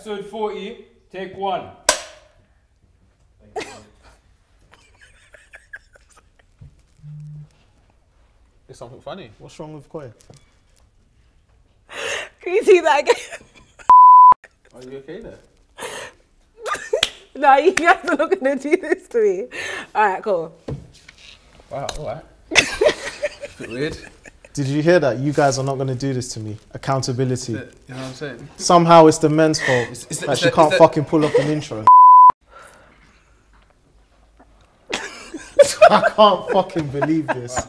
Episode 40, take 1. It's something funny. What's wrong with Koi? Can you do that again? Are you okay there? No, you guys are not going to do this to me. All right, cool. Wow, alright. Bit weird. Did you hear that? You guys are not going to do this to me. Accountability. You know what I'm saying? Somehow it's the men's fault that she can't fucking pull up an intro. I can't fucking believe this.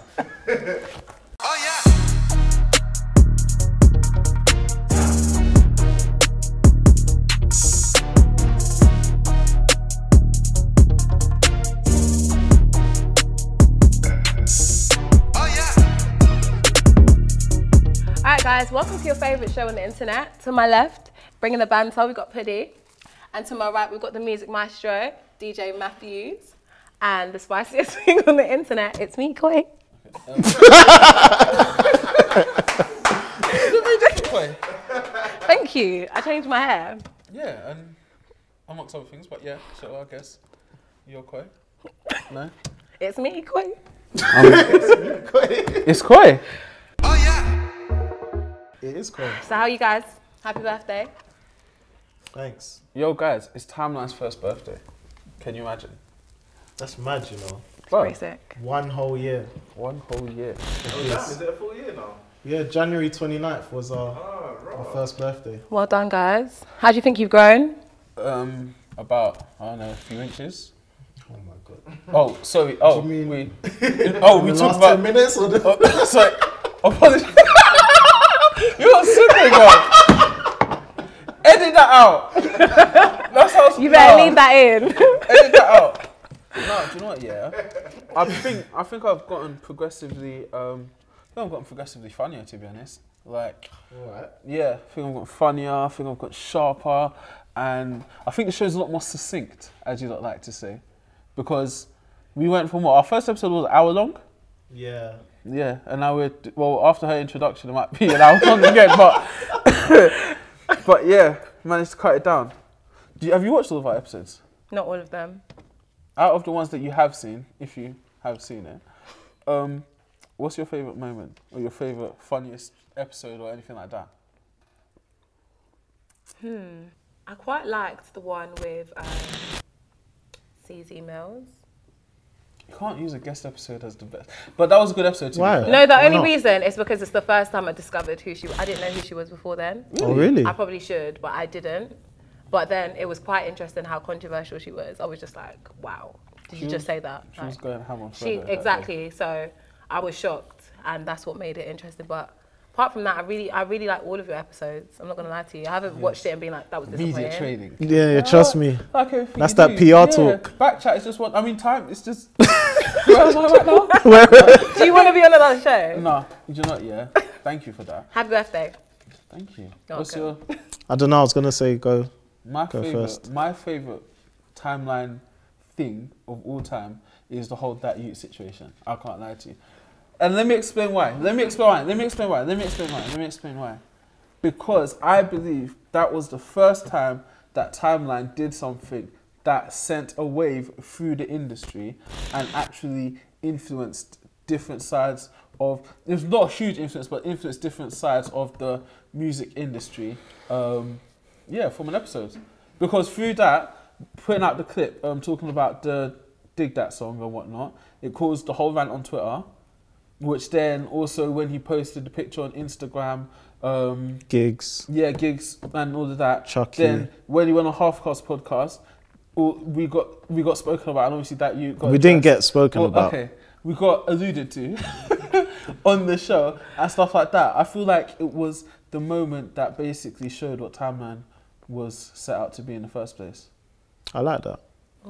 Alright guys, welcome to your favourite show on the internet. To my left, bringing the banter, we've got Puddy. And to my right, we've got the music maestro, DJ Matthews. And the spiciest thing on the internet, it's me, Koi. Koi. Thank you, I changed my hair. Yeah, and amongst other things, but yeah, so I guess you're Koi. No? It's me, Koi. It's Koi. It is Koi. So how are you guys? Happy birthday. Thanks. Yo guys, it's Timeline's first birthday. Can you imagine? That's mad, you know. Pretty sick. 1 whole year. 1 whole year. Is it a full year now? Yeah, January 29th was our first birthday. Well done, guys. How do you think you've grown? About, I don't know, a few inches. Oh my god. Oh, sorry. Oh, Do you mean we talked about 10 minutes or the Oh, sorry. Apologies. You're sitting, bro. Edit that out. That's how. You better leave that in. Edit that out. No, do you know what? Yeah, I think I've gotten progressively. I've gotten progressively funnier, to be honest. Like, Alright. yeah, I think I've gotten funnier. I think I've got sharper, and I think the show's a lot more succinct, as you like to say, because we went from what our first episode was an hour long. Yeah. Yeah, and now after her introduction, it might be an hour long again, but yeah, managed to cut it down. Have you watched all of our episodes? Not all of them. Out of the ones that you have seen, if you have seen it, what's your favourite moment or your favourite funniest episode or anything like that? I quite liked the one with C's emails. You can't use a guest episode as the best, but that was a good episode. Why? No, the Why only not? reason is because it's the first time I discovered who she was. I didn't know who she was before then. Oh, really? I probably should, but I didn't. But then it was quite interesting how controversial she was. I was just like, wow, did you just say that? She was going ham on She Freddo that day. exactly. So I was shocked, and that's what made it interesting. But apart from that, I really like all of your episodes. I'm not gonna lie to you. I haven't watched it and been like, that was disappointing. Media trading. Yeah, trust me. Like everything That's you that do. PR talk. Back chat is just what, I mean, time, it's just, where am I right now? Do you want to be on another show? No, you not, yeah. Thank you for that. Happy birthday. Thank you. You're What's welcome. your, I don't know, I was going to say go my first. favourite timeline thing of all time is the whole That Ute situation. I can't lie to you. And let me explain why. Because I believe that was the first time that Timeline did something that sent a wave through the industry and actually influenced different sides of, it was not a huge influence, but influenced different sides of the music industry, yeah, from an episode. Because through that, putting out the clip, talking about the Dig That song and whatnot, it caused the whole rant on Twitter, which then also when he posted the picture on Instagram, Gigs. yeah, gigs and all of that. Chucky. Then when he went on Halfcast podcast, we got spoken about, and obviously that you got. We didn't get spoken about. Okay, we got alluded to on the show and stuff like that. I feel like it was the moment that basically showed what Timeline was set out to be in the first place. I like that.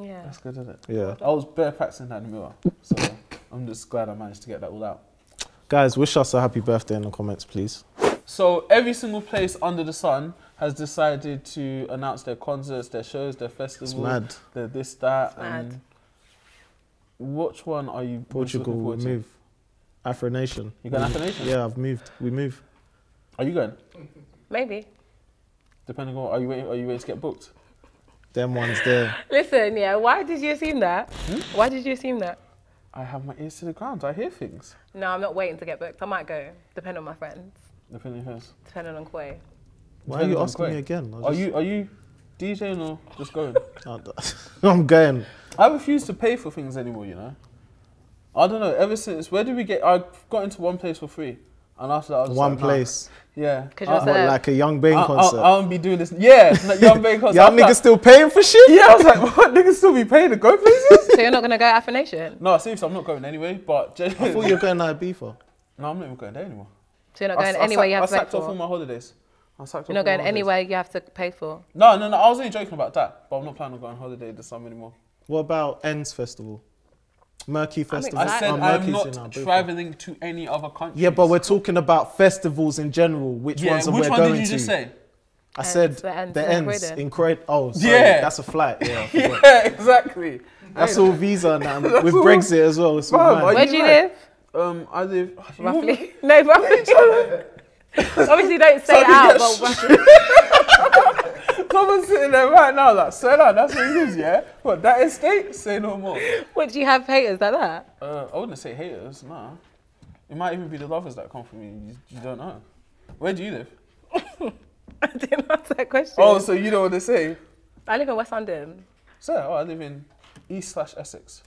Yeah. That's good, isn't it? Yeah. I was bare practicing that in the mirror, so I'm just glad I managed to get that all out. Guys, wish us a happy birthday in the comments, please. So every single place under the sun has decided to announce their concerts, their shows, their festivals, It's mad. their this, that, It's mad. and which one are you most Portugal looking will forward to? move. AfroNation. You going AfroNation? Yeah, I've moved. We move. Are you going? Maybe. Depending on, are you waiting to get booked? Them ones there. Listen, yeah, why did you assume that? Why did you assume that? I have my ears to the ground. I hear things. No, I'm not waiting to get booked. I might go, depending on my friends, Depending on who's. depending on Quay. Why are you asking me again? Are you DJing or just going? I'm going. I refuse to pay for things anymore, you know. I don't know. Ever since, where did we get? I got into one place for free, and after that, I was One like, nah. place. Yeah. Because you're a celeb. Like a Young Bane concert. I won't be doing this. Yeah, like Young Bane concert. Y'all niggas still paying for shit? Yeah, I was like, what? Niggas still be paying to go places? So you're not gonna go AfroNation? No, seriously, I'm not going anyway. But I thought you were going to Ibiza. no, I'm not even going there anymore. So you're not going anywhere you have to I pay sacked off all for? my holidays. You're not going anywhere you have to pay for? No, I was only joking about that, but I'm not planning on going on holiday this summer anymore. What about Ends Festival? Murky Festival? I said Oh, I'm Murky's in not Ibiza. traveling to any other country. Yeah, but we're talking about festivals in general. Which ones are we which one going did you to? just say? I said the Ends in in Croydon. Oh, sorry, Yeah. that's a flight. Yeah, I forgot. Yeah, exactly. That's all visa now with all- Brexit as well. It's all Bro, mad. are Where do you right? live? I live Roughly? No, roughly. Obviously don't say So it you out, get but roughly. Someone's sitting there right now, like, swear down, that's what he lives, yeah? What, that estate? Say no more. What, do you have haters like that? I wouldn't say haters, nah. It might even be the lovers that come from you. You don't know. Where do you live? I didn't answer that question. Oh, so you don't want to say? I live in West London, Sir, I live in East/Essex.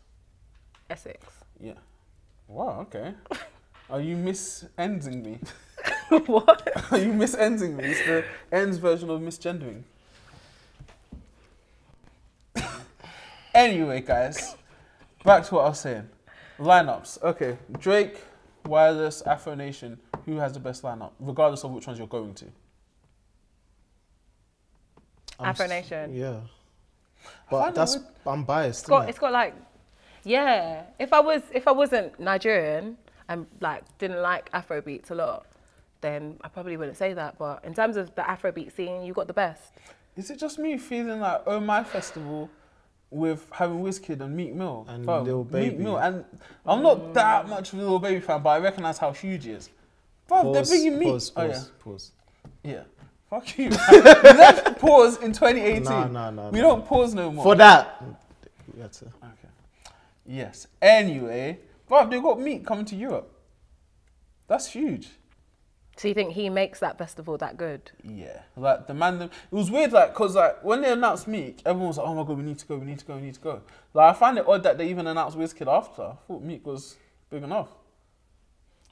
Essex. Yeah. Wow, okay. Are you misending me? What? Are you misending me? It's the ends version of misgendering. Anyway, guys, back to what I was saying. Lineups. Okay, Drake, Wireless, AfroNation. Who has the best lineup, regardless of which ones you're going to? AfroNation. Yeah. But I'm biased. It's got like, yeah. If I wasn't Nigerian and like didn't like Afrobeats a lot, then I probably wouldn't say that. But in terms of the Afrobeat scene, you got the best. Is it just me feeling like Oh My Festival with having Wizkid and Meek Mill? And Bro, Lil Baby. Meek Mill, and I'm not that much of a Lil Baby fan, but I recognise how huge he is. Bro, they're bringing Meek. Pause. Yeah. Fuck you. We left pause in 2018. No. We don't pause no more. For that. We had to. Okay. Yes. Anyway, bro, they got Meek coming to Europe. That's huge. So you think he makes that festival that good? Yeah. Like, the man, it was weird, like, because, like, when they announced Meek, everyone was like, oh my God, we need to go. Like, I find it odd that they even announced Wizkid after. I thought Meek was big enough.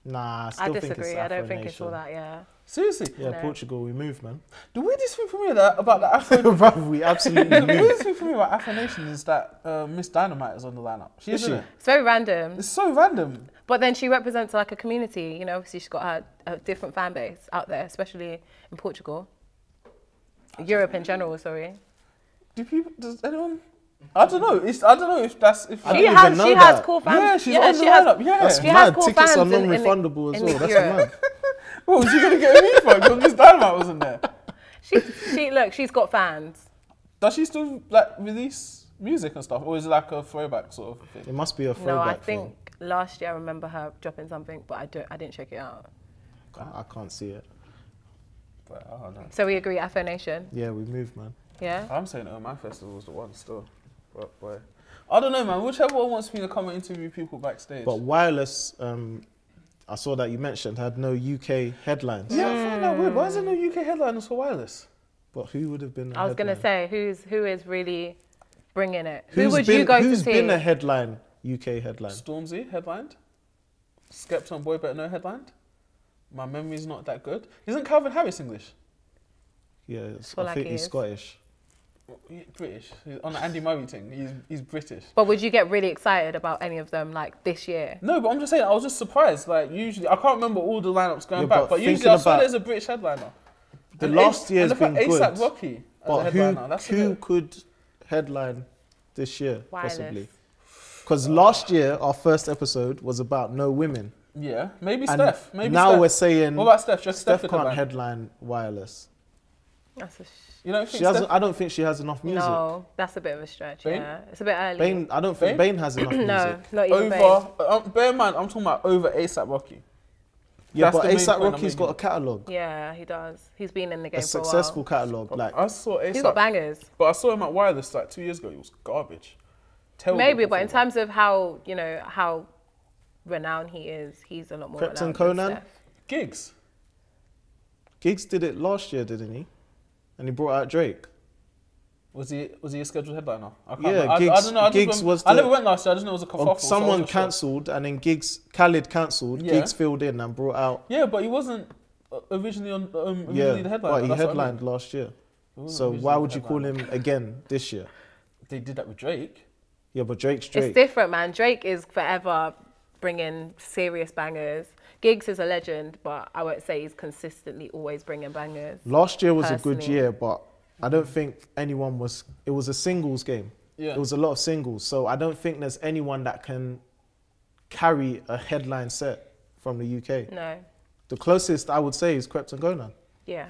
Nah, I I still think it's disagree. I don't think it's all AfroNation. that, yeah. Seriously? Yeah, No. Portugal, we move, man. The weirdest thing for me about the Afro... Bruv, we absolutely the move. weirdest thing for me about AfroNation is that Miss Dynamite is on the lineup. Is she? It's very random. It's so random. But then she represents like a community, you know, obviously she's got a different fan base out there, especially in Portugal. Europe in general, sorry. Does anyone... I don't know. I don't know if that's... If I She don't has, even know she has that. cool fans. Yeah, she's on the lineup. Yeah. That's She has mad. cool Tickets are fans in- non-refundable as in well. That's Europe. mad. What, was she going to get a refund because Miss Dynamite wasn't there? Look, she's got fans. Does she still, like, release music and stuff? Or is it like a throwback sort of thing? It must be a No, throwback I think last year I remember her dropping something, but I didn't check it out. thing. I can't see it. But I don't know. So we agree, AfroNation. Yeah, we move, man. Yeah. I'm saying Oh My Festival was the one still. But, boy. I don't know, man. Whichever one wants me to come and interview people backstage. But Wireless, I saw that you mentioned, had no UK headlines. Yeah, I find that weird. Why is there no UK headliners for Wireless? But who would have been the I was gonna headline? say who is really bringing it. Who's Who would been, you go to who's see? been a headline, UK headline? Stormzy headlined. Skepta Boy Better Know headlined. My memory's not that good. Isn't Calvin Harris English? Yeah, Feel I like think he he's is. Scottish. British. He's on the Andy Murray thing. He's British. But would you get really excited about any of them like this year? No, but I'm just saying, I was just surprised. Like, usually, I can't remember all the lineups going Yeah, back, but but usually thinking I saw about- there's a British headliner. The And last year's and the been fact good. A$AP Rocky as a But headliner. That's a who bit- could headline this year, Wireless. possibly? Because last year, our first episode was about no women. Yeah, maybe And Steph. Maybe now Steph. we're saying What about Steph? Just Steph Steph can't headline. headline Wireless. That's a You don't think She hasn't. Steph? I don't think she has enough music. no, that's a bit of a stretch. Bane? Yeah, it's a bit early. Bane, I don't think Bane? Bane has enough music. No, not even Bane. Over, bear in mind, I'm talking about over A$AP Rocky. Yeah, That's but the main ASAP point I'm Rocky's got a making. catalogue. Yeah, he does. He's been in the game A for a while. successful catalogue. Like, I saw He's got ASAP, bangers. but I saw him at Wireless like 2 years ago. He was garbage. Terrible Maybe, but in performer. terms of how, you know, how renowned he is, he's a lot more Krypton renowned Conan? than Steph. Gigs. Giggs did it last year, didn't he? And he brought out Drake. Was he a scheduled headliner? I can't Yeah, remember. I Giggs- don't know. Giggs was I the- never went last year. I just know it was a kerfuffle. Or so I someone wasn't sure. cancelled, and then Khaled cancelled. Yeah. Giggs filled in and brought out. Yeah, but he wasn't originally on Yeah, originally the headliner. but he That's what I mean. headlined last year. He wasn't So originally why the would you call headliner. him again this year? They did that with Drake. Yeah, but Drake's It's Drake. different, man. Drake is forever bringing serious bangers. Giggs is a legend, but I won't say he's consistently always bringing bangers. Last year was a good Personally. year, but I don't think anyone was. It was a singles game. Yeah. It was a lot of singles, so I don't think there's anyone that can carry a headline set from the UK. No. The closest I would say is Krypton Conan. Yeah.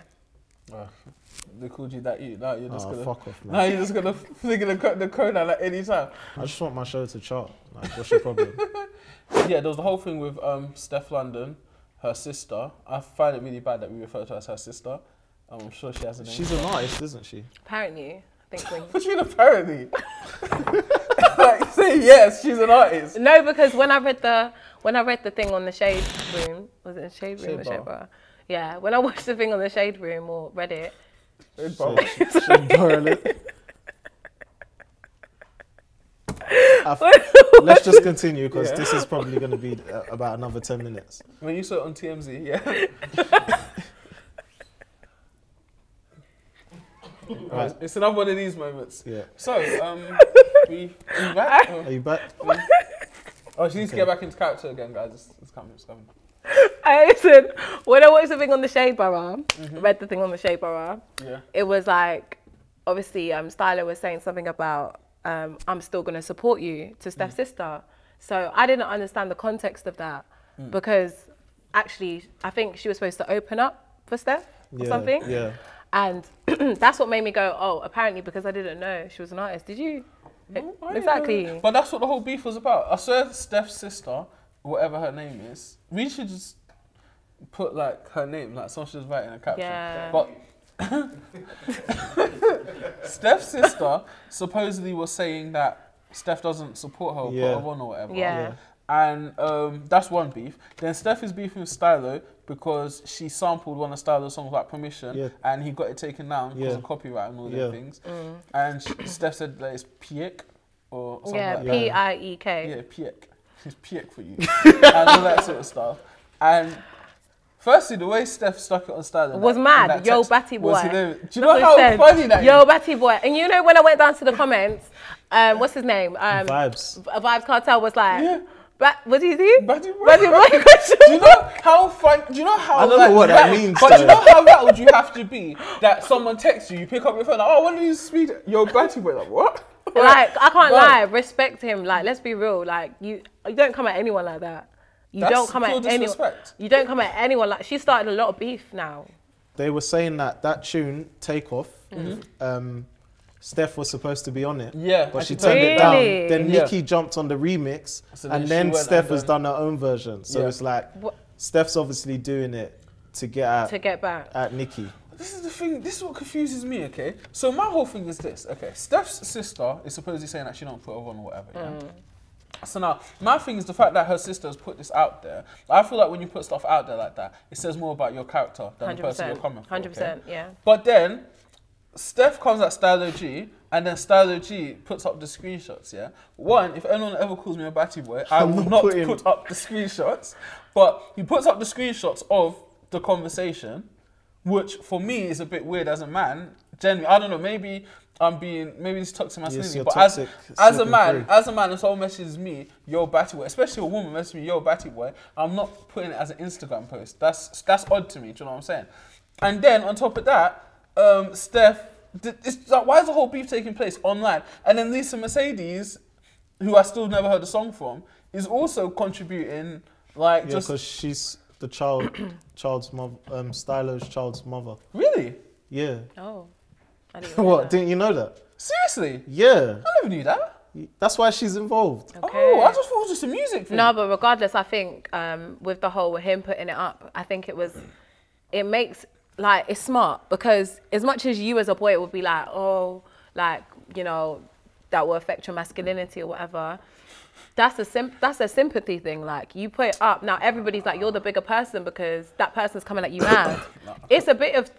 They called you that. Now you're just Oh, gonna. fuck off, man. Now you're just gonna figure the Conan at any time. I just want my show to chart. Like, what's your problem? Yeah, there was the whole thing with Stefflon Don, her sister. I find it really bad that we refer to her as her sister. I'm sure she has a name. She's an artist, isn't she? Apparently, I think when... What do you mean apparently? Like, say yes, she's an artist. No, because when I read the thing on the Shade Room, was it a Shade Room or Shade Shade Bar? Yeah, when I watched the thing on the Shade Room or read it, So, she'll borrow it. Let's just continue because Yeah. this is probably going to be about another 10 minutes. When you saw it on TMZ, yeah. Right. It's another one of these moments. Yeah. So, are you back? Are you back? Oh, she needs to get back into character again, guys. It's coming, it's coming. I said, when I watched the thing on the Shade Bar, read the thing on the Shade Bar, Yeah. it was like, obviously, Stylo was saying something about, I'm still going to support you to Steph's sister. So I didn't understand the context of that because actually, I think she was supposed to open up for Steph or something. Yeah. And that's what made me go, oh, apparently because I didn't know she was an artist. Did you? No, I Exactly. know. But that's what the whole beef was about. I swear Steph's sister, whatever her name is, we should just put like her name, like someone should just write in a caption. Yeah. But Steph's sister supposedly was saying that Steph doesn't support her or put Yeah. her on or whatever. Yeah. And that's one beef. Then Steph is beefing with Stylo because she sampled one of Stylo's songs like Permission, Yeah. and he got it taken down because Yeah. of copyright and all Yeah. those things. And Steph said that it's Piek or something Yeah, like that. Piek. Yeah, Piek. It's Piek for you. And all that sort of stuff. And firstly, the way Steph stuck it on Stylo Was in mad. that Yo, text Batty was boy. hilarious. Do you That's know what he how said. funny that Yo, is? Batty boy. And you know when I went down to the comments, what's his name? Vibes. Vibes Cartel was like, Yeah. what did he do? Batty boy. Batty boy. Do you know how fun? Do you know how? I don't know what that means, But do you though. know how rattled you have to be that someone texts you, you pick up your phone, like, oh, when do you speak? Yo, Batty boy, like what? Like, I can't Bro. lie, respect him. Like, let's be real. Like, you don't come at anyone like that. You That's don't come pure at anyone. disrespect. You don't come at anyone like. She started a lot of beef now. They were saying that tune, Take Off, Steph was supposed to be on it. Yeah, But and she she turned it down. Really? Then Yeah. Nicki jumped on the remix, So and she then went Steph and has done- done her own version. So Yeah. it's like, What- Steph's obviously doing it to get at, To get back. at Nicki. This is the thing, this is what confuses me, okay? So my whole thing is this, okay? Steph's sister is supposedly saying that she don't put her on or whatever, yeah? So now, my thing is the fact that her sister has put this out there. I feel like when you put stuff out there like that, it says more about your character than the person you're coming from. 100%, yeah. But then, Steph comes at Stylo G, and then Stylo G puts up the screenshots, yeah? One, if anyone ever calls me a batty boy, I will not put up the screenshots. But he puts up the screenshots of the conversation, which for me is a bit weird as a man. Genuinely, I don't know, maybe this toxic masculinity, you're but toxic, as a slipping man, through. if someone messages me, yo batty boy, especially a woman messages me, yo batty boy, I'm not putting it as an Instagram post. That's odd to me, do you know what I'm saying? And then on top of that, Steph, it's like, why is the whole beef taking place online? And then Lisa Mercedes, who I still never heard a song from, is also contributing, like, Yeah, just... because she's the child's mother, Stylo's child's mother. Really? Yeah. Oh. I didn't know What? that. Didn't you know that? Seriously? Yeah. I never knew that. That's why she's involved. Okay. Oh, I just thought it was just a music thing. No, but regardless, I think with him putting it up, I think it makes, like, it's smart, because as much as you as a boy, it would be like, oh, like, you know, that will affect your masculinity or whatever. That's a sympathy thing. Like, you put it up, now everybody's like, you're the bigger person because that person's coming at you mad. It's a bit of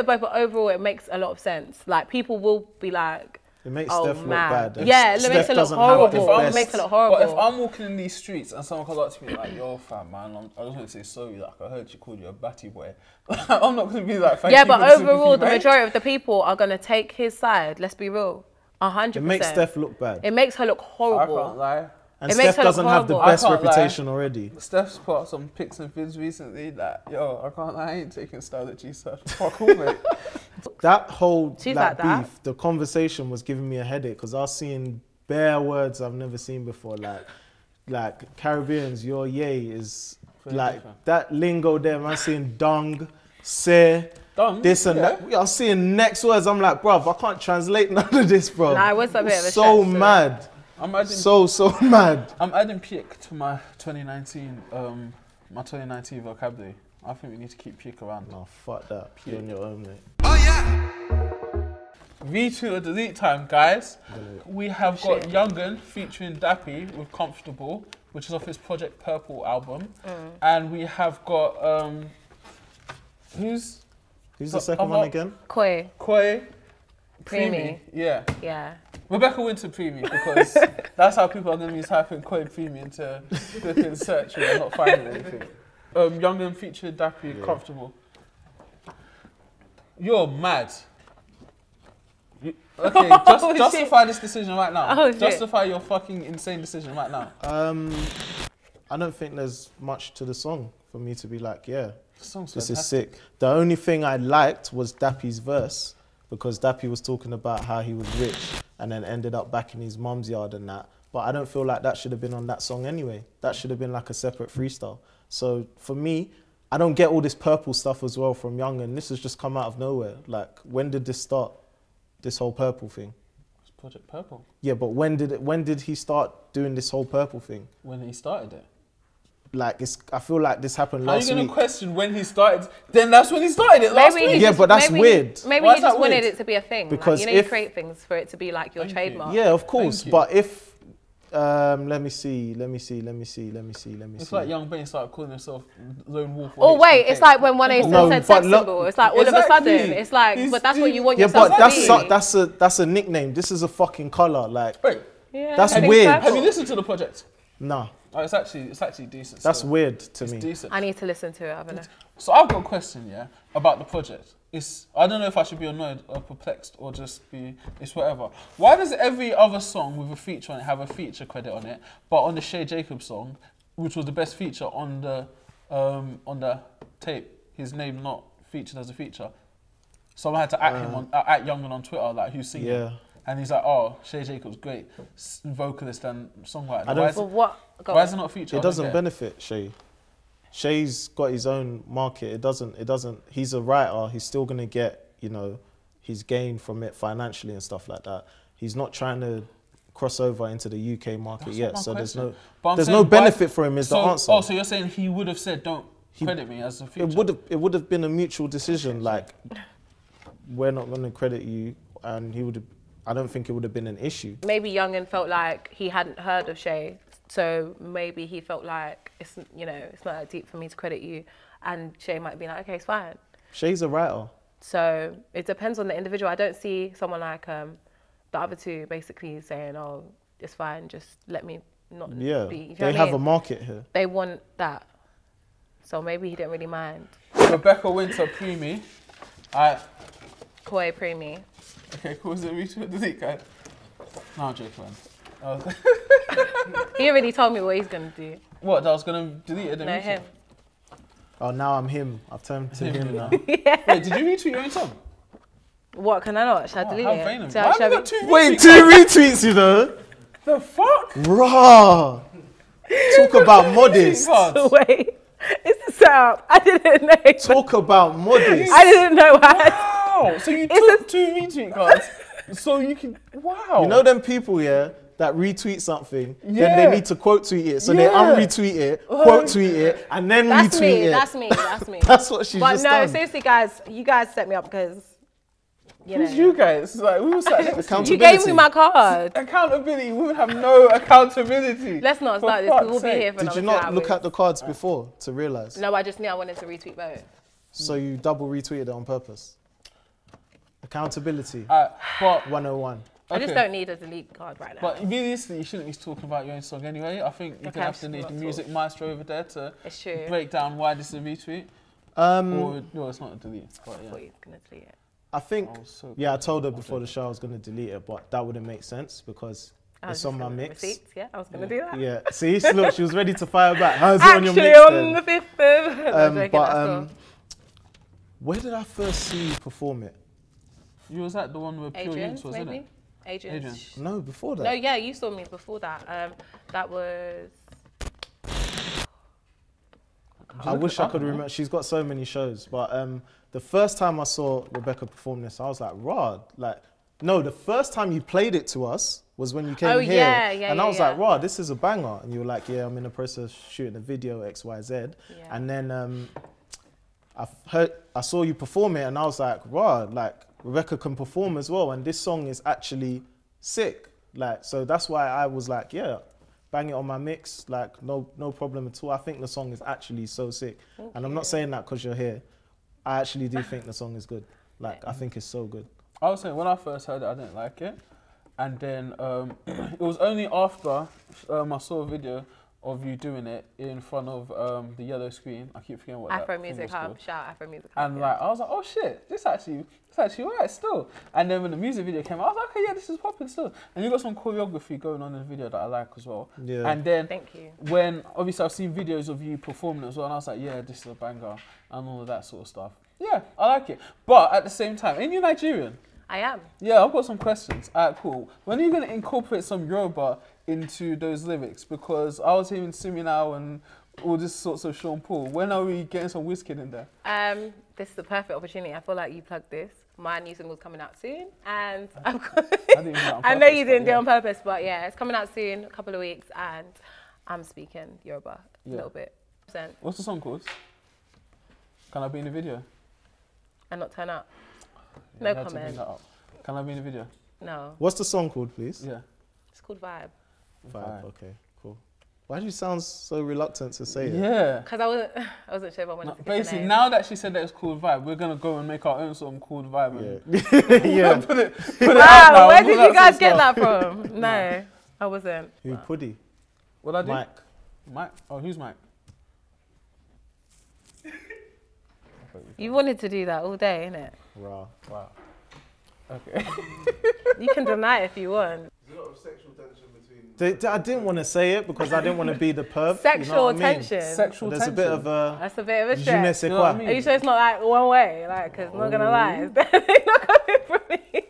both, but overall it makes a lot of sense. Like, people will be like, It makes oh, Steph look man. bad. Yeah, it makes it look horrible. It makes it look horrible. But if I'm walking in these streets and someone comes up to me like, yo, fam, man, I just want to say sorry, like, I heard you called you a batty boy. I'm not going to be like, thank you. Yeah, but for the overall, sympathy, the mate. majority of the people are going to take his side. Let's be real. 100%. It makes Steph look bad. It makes her look I horrible. can't lie. And It makes Steph her look doesn't have the horrible. best I can't lie. reputation already. Steph's put up some pics and vids recently that, yo, I can't lie, I ain't taking Stylo G stuff. Fuck all, mate. That whole She's like, like that. beef, the conversation was giving me a headache because I was seeing bare words I've never seen before. Like Caribbeans, your yay is like different. that lingo there. Man, seeing dung, se, Dung? this and Yeah. that. I was seeing next words. I'm like, bruv, I can't translate none of this, bro. Nah, it was a bit of a so stretch, mad, I'm adding, so mad. I'm adding pick to my 2019, my 2019 vocabulary. I think we need to keep pick around. No, fuck that. You're on your own, mate. Retweet or delete time, guys. We have got Yungen featuring Dappy with Comfortable, which is off his Project Purple album. And we have got, who's Who's the second one again? Koi. Pree Me. Me. Yeah. Yeah. Rebecca Winter Pree Me, because that's how people are going to be typing Koi Pree Me into flipping search and not finding anything. Yungen featuring Dappy, Comfortable. You're mad. Okay, justify this decision right now. Oh, shit. Justify your fucking insane decision right now. I don't think there's much to the song for me to be like, yeah, The song's this is fantastic. sick. The only thing I liked was Dappy's verse, because Dappy was talking about how he was rich and then ended up back in his mum's yard and that. But I don't feel like that should have been on that song anyway. That should have been like a separate freestyle. So for me, I don't get all this purple stuff as well from Young, and this has just come out of nowhere. Like, when did this start? This whole purple thing? It's Project Purple. Yeah, but when did he start doing this whole purple thing? When he started it. Like, I feel like this happened How are you last going week. to question when he started? Then that's when he started it, last Maybe he week. Yeah, just- but that's maybe weird. Maybe Why he is that just wanted weird? it to be a thing. Because like, you know, if- you create things for it to be like your Thank you. trademark. Yeah, of course. Thank you. But if let me see. It's like Young Bane started calling himself Lone Wolf. Oh or wait, HBK. it's like when 187 No, said but sex look- symbol. It's like all of a Exactly. sudden, it's like, He's but that's what you want yeah, yourself but to be. that's a nickname. This is a fucking color. Like, Wait, Yeah, that's I think weird. so. have you listened to the project? nah, Oh, it's actually decent. that's still. weird to It's me. decent. I need to listen to it. I don't know. So I've got a question, yeah, about the project. I don't know if I should be annoyed or perplexed or just be, it's whatever. Why does every other song with a feature on it have a feature credit on it, but on the Shay Jacobs song, which was the best feature on the tape, his name not featured as a feature? Someone had to at him on at Yungen on Twitter, like who's singing. Yeah. And he's like, oh, Shay Jacobs, great vocalist and songwriter. I don't Why is, But what? Go why on. is it not a feature? I It don't doesn't get benefit Shay. Shay's got his own market. It doesn't. He's a writer. He's still gonna get, his gain from it financially and stuff like that. He's not trying to cross over into the UK market That's yet. not my So question. there's But I'm no saying, why- benefit for him is the answer. Oh, so you're saying he would have said, don't credit me as a feature? It would have been a mutual decision. Like, we're not going to credit you, and he would have. I don't think it would have been an issue. Maybe Yungen felt like he hadn't heard of Shay, so maybe he felt like it's not that deep for me to credit you, and Shay might be like, okay, it's fine. Shay's a writer. So it depends on the individual. I don't see someone like the other two basically saying, oh, it's fine, just let me not Yeah, be. You know they what I have a mean? market here. They want that. So maybe he didn't really mind. Rebecca Winter Pree Me. Koi Pree Me. Okay, cool. Is it retweet delete, guys? No, I'm joking, man. He already told me what he's going to do. What? That I was gonna delete it. No, him. Oh, now I'm him. I've turned to him now. Wait, did you retweet your own song? What, can I not? Should I delete How it? vain of Should you. I- Why should have I you got two Wait, retweets? 2 retweets, you know? The fuck? Raw. Talk about modest. Cards. Wait, it's the setup. I didn't know. Talk about modest. I didn't know what I Wow. So you took 2 retweet cards so you can. Wow. You know them people, yeah? that retweet something, then they need to quote tweet it. So they unretweet it, quote tweet it, and then retweet it. That's me. That's what she's just done. But no, seriously, guys, you guys set me up because, Who's you guys? Like, we were sat next to you. You gave me my card. Accountability. We would have no accountability. Let's not start this because we'll be here for Did another you 2 not hours. look at the cards before to realise? No, I just knew I wanted to retweet both. So you double retweeted it on purpose? Accountability. But 101. I just don't need a delete card right now. But immediately, you shouldn't be talking about your own song anyway. I think you're going to have to need the music maestro over there to break down why this is a retweet. Or, no, it's not a delete. But, yeah. I thought you were going to delete it. I think, I told her before the show I was going to delete it, but that wouldn't make sense because it's on my mix. Receipts, yeah, I was going to do that. Yeah, see, look, she was ready to fire back. How's it on your mix on the 5th of... where did I first see you perform it? You was at the one where Pure Yunks was, isn't it? Agents. No, before that. No, yeah, you saw me before that. That was... I wish I could remember. She's got so many shows, but the first time I saw Rebecca perform this, I was like, "Rod!" Like, no, the first time you played it to us was when you came here, and I was like, "Rod, this is a banger," and you were like, "Yeah, I'm in the process of shooting a video X, Y, Z," and then I saw you perform it, and I was like, "Rod, like Rebecca can perform as well, and this song is actually sick." Like, so that's why I was like, "Yeah." Bang it on my mix, like no problem at all. I think the song is actually so sick. And I'm not saying that because you're here. I actually do think the song is good. Like, I think it's so good. I was saying, when I first heard it, I didn't like it. And then it was only after I saw a video of you doing it in front of the yellow screen. I keep forgetting what Afro Music Hub. Shout out Afro Music Hub. And like, I was like, oh shit, this actually alright still. And then when the music video came out, I was like, okay, yeah, this is popping still. And you got some choreography going on in the video that I like as well. Yeah. And then thank you. When obviously I've seen videos of you performing as well, and I was like, yeah, this is a banger and all of that sort of stuff. Yeah, I like it. But at the same time, ain't you Nigerian? I am. Yeah, I've got some questions. Alright, cool. When are you gonna incorporate some Yoruba into those lyrics? Because I was hearing Simi now and all this sorts of Sean Paul. When are we getting some Wizkid in there? This is the perfect opportunity. I feel like you plugged this. My new single's coming out soon, and I'm I know you didn't do it on purpose, but yeah, it's coming out soon, a couple of weeks, and I'm speaking Yoruba a little bit. What's the song called? Can I be in the video? And not turn up? Yeah, no comment. Can I be in the video? No. What's the song called, please? Yeah. It's called Vibe. Vibe, okay, cool. Why do you sound so reluctant to say it? Yeah. Because I wasn't sure if I wanted to basically, now that she said that it's called Vibe, we're going to go and make our own song called Vibe. Yeah. Yeah. put it wow, now, where did you guys get that from? No, I wasn't. Who, Puddy? What I do? Mike. Oh, who's Mike? You wanted to do that all day, innit? Wow. Okay. You can deny it if you want. There's a lot of sexual tension between... I didn't want to say it because I didn't want to be the perv. Sexual you know what tension. I mean? Sexual There's tension. That's a bit of a stretch. Je ne sais You know what I quoi. mean? Are you sure it's not like one way? Like, because I'm not going to lie. They're not coming for me.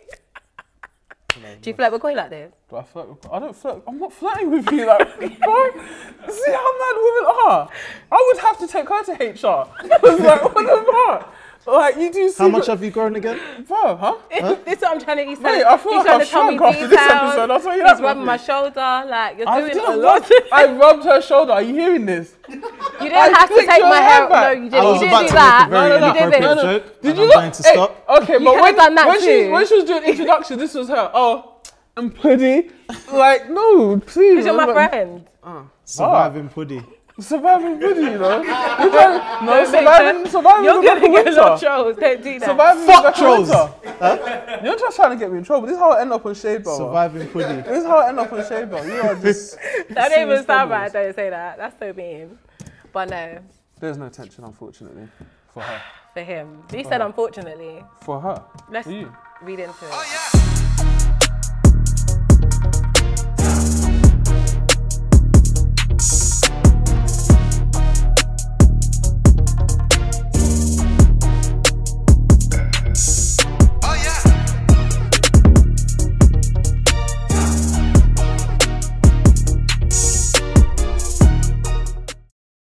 Do you flirt with Koi like this? Do I flirt with... I don't flirt. I'm not flirting with you. Like, bro, see how mad women are? I would have to take her to HR. Like, what the fuck? Like, you do see... How much have you grown again? Bro, huh? This is what I'm trying to... He's Mate, I feel he's like trying I've to tell me shrunk after this episode. details. I'll tell you He's that. rubbing my shoulder. Like, you're I doing didn't a lot. I rubbed her shoulder. Are you hearing this? You didn't have to take my hair... No, you didn't. I was You about didn't to do that. make a very You did inappropriate this. joke. Did and you I'm not? going to stop. Okay, You but could've done that when she was doing introduction, this was her. Oh, I'm Puddy. Like, no, please. Because you're my friend. Surviving Puddy. Surviving Puddy, you know? Surviving You're is like going a to get a lot winter. of trolls. Don't do that. Surviving Fuck is like trolls. a winter. You're just trying to get me in trouble. This is how I end up on Shade Bar. Surviving Puddy. This is how I end up on Shade Bar. You are just... That don't even sound right. Don't say that. That's so mean. But no. There's no tension, unfortunately, for her. For him. He said unfortunately. For her. Let's For you. read into it. Oh yeah.